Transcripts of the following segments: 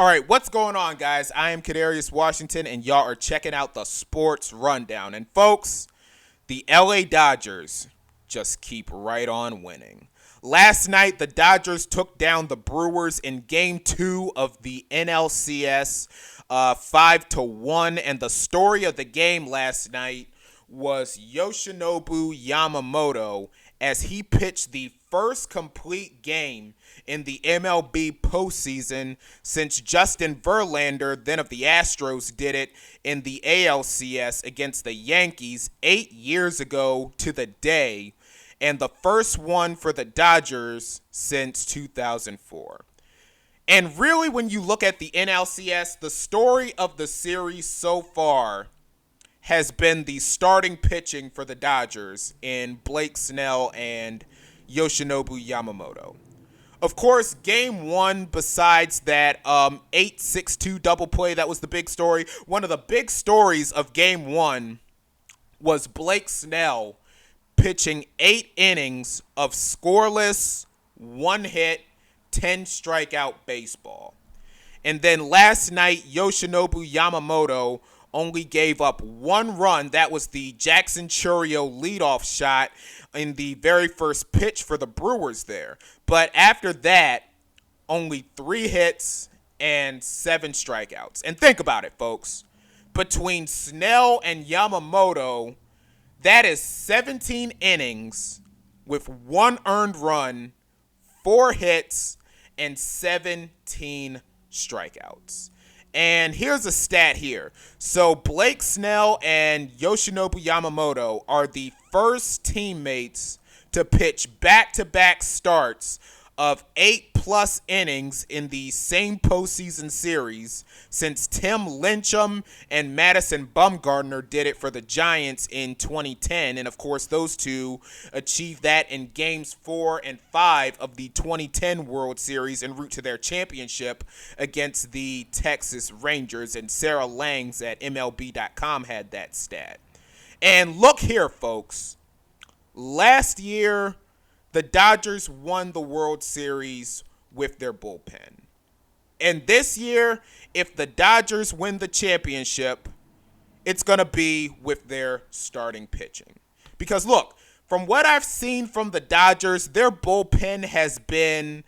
All right, what's going on, guys? I am Kadarius Washington, and y'all are checking out the Sports Rundown. And folks, the LA Dodgers just keep right on winning. Last night, the Dodgers took down the Brewers in Game 2 of the NLCS, 5-1. And the story of the game last night was Yoshinobu Yamamoto as he pitched the first complete game in the MLB postseason since Justin Verlander, then of the Astros, did it in the ALCS against the Yankees 8 years ago to the day, and the first one for the Dodgers since 2004. And really, when you look at the NLCS, the story of the series so far has been the starting pitching for the Dodgers in Blake Snell and Yoshinobu Yamamoto. Of course, Game 1, besides that 8-6-2 double play, that was the big story. One of the big stories of Game 1 was Blake Snell pitching 8 innings of scoreless, 1 hit, 10 strikeout baseball. And then last night, Yoshinobu Yamamoto only gave up 1 run. That was the Jackson Chourio leadoff shot in the very first pitch for the Brewers there. But after that, only 3 hits and 7 strikeouts. And think about it, folks. Between Snell and Yamamoto, that is 17 innings with 1 earned run, 4 hits, and 17 strikeouts. And here's a stat here. So Blake Snell and Yoshinobu Yamamoto are the first teammates to pitch back-to-back starts of 8+ innings in the same postseason series since Tim Lyncham and Madison Bumgarner did it for the Giants in 2010. And, of course, those two achieved that in Games 4 and 5 of the 2010 World Series en route to their championship against the Texas Rangers. And Sarah Langs at MLB.com had that stat. And look here, folks. Last year, the Dodgers won the World Series with their bullpen. And this year, if the Dodgers win the championship, it's going to be with their starting pitching. Because look, from what I've seen from the Dodgers, their bullpen has been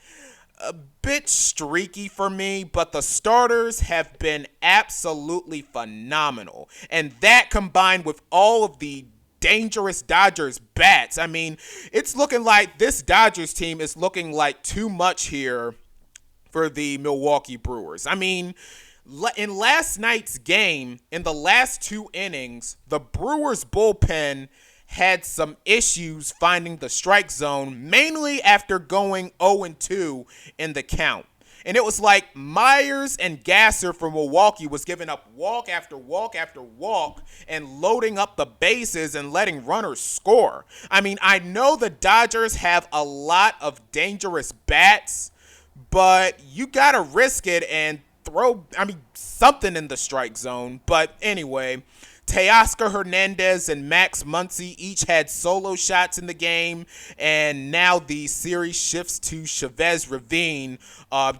a bit streaky for me, but the starters have been absolutely phenomenal. And that combined with all of the dangerous Dodgers bats. I mean, it's looking like this Dodgers team is looking like too much here for the Milwaukee Brewers. I mean, in last night's game, in the last 2 innings, the Brewers bullpen had some issues finding the strike zone, mainly after going 0-2 in the count. And it was like Myers and Gasser from Milwaukee was giving up walk after walk after walk and loading up the bases and letting runners score. I mean, I know the Dodgers have a lot of dangerous bats, but you got to risk it and throw, something in the strike zone. But anyway, Teoscar Hernandez and Max Muncy each had solo shots in the game, and now the series shifts to Chavez Ravine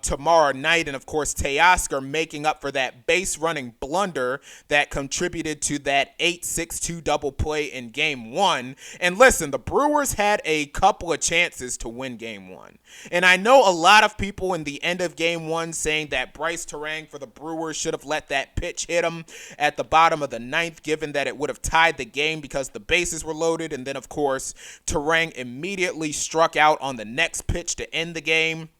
tomorrow night. And, of course, Teoscar making up for that base-running blunder that contributed to that 8-6-2 double play in Game 1. And listen, the Brewers had a couple of chances to win Game 1. And I know a lot of people in the end of Game 1 saying that Bryce Terang for the Brewers should have let that pitch hit him at the bottom of the 9th, given that it would have tied the game because the bases were loaded. And then, of course, Terang immediately struck out on the next pitch to end the game.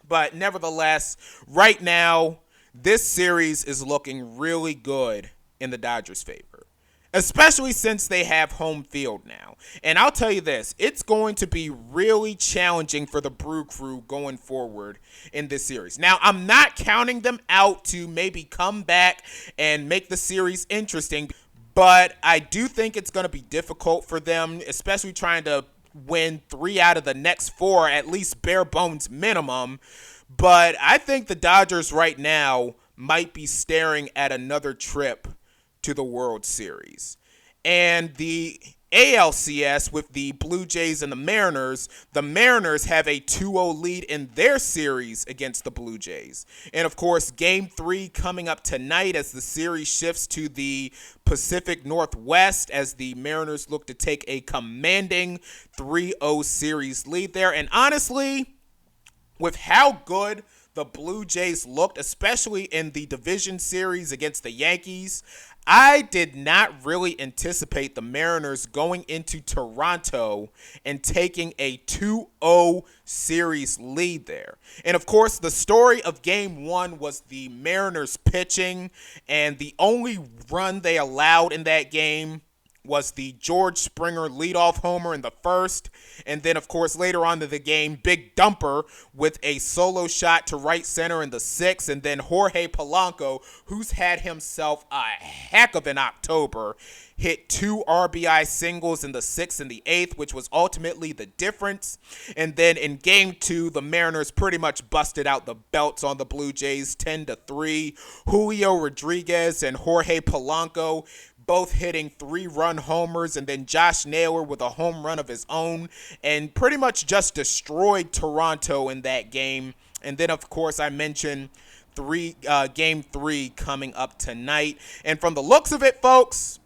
But nevertheless, right now, this series is looking really good in the Dodgers' favor, especially since they have home field now. And I'll tell you this, it's going to be really challenging for the Brew Crew going forward in this series. Now, I'm not counting them out to maybe come back and make the series interesting, but I do think it's going to be difficult for them, especially trying to win 3 out of the next 4, at least bare bones minimum. But I think the Dodgers right now might be staring at another trip to the World Series. And the ALCS with the Blue Jays and the Mariners have a 2-0 lead in their series against the Blue Jays. And of course, Game 3 coming up tonight as the series shifts to the Pacific Northwest as the Mariners look to take a commanding 3-0 series lead there. And honestly, with how good the Blue Jays looked, especially in the division series against the Yankees, I did not really anticipate the Mariners going into Toronto and taking a 2-0 series lead there. And of course, the story of Game 1 was the Mariners pitching, and the only run they allowed in that game was the George Springer leadoff homer in the first. And then, of course, later on in the game, Big Dumper with a solo shot to right center in the sixth. And then Jorge Polanco, who's had himself a heck of an October, hit 2 RBI singles in the sixth and the eighth, which was ultimately the difference. And then in Game 2, the Mariners pretty much busted out the belts on the Blue Jays 10-3. Julio Rodriguez and Jorge Polanco both hitting 3-run homers, and then Josh Naylor with a home run of his own, and pretty much just destroyed Toronto in that game. And then, of course, I mentioned Game 3 coming up tonight. And from the looks of it, folks,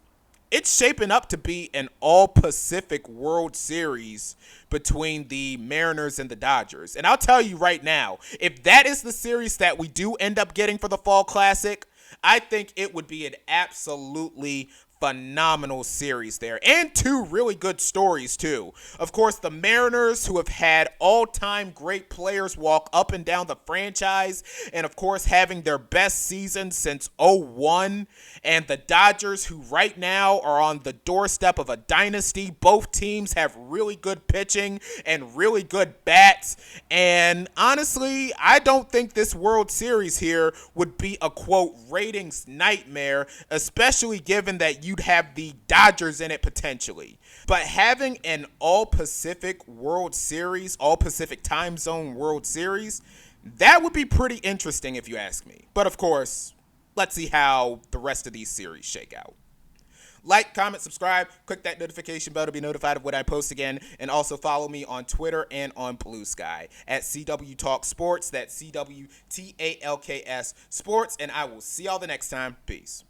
it's shaping up to be an all-Pacific World Series between the Mariners and the Dodgers. And I'll tell you right now, if that is the series that we do end up getting for the Fall Classic, I think it would be an absolutely phenomenal series there, and 2 really good stories too. Of course, the Mariners, who have had all-time great players walk up and down the franchise, and of course having their best season since '01, and the Dodgers, who right now are on the doorstep of a dynasty. Both teams have really good pitching and really good bats, and honestly, I don't think this World Series here would be a, quote, ratings nightmare, especially given that you'd have the Dodgers in it potentially. But having an all-Pacific World Series, all-Pacific time zone World Series, that would be pretty interesting if you ask me. But of course, let's see how the rest of these series shake out. Like, comment, subscribe, click that notification bell to be notified of when I post again, and also follow me on Twitter and on Bluesky at CW Talk Sports. That's CWTALKS Sports, and I will see y'all the next time. Peace.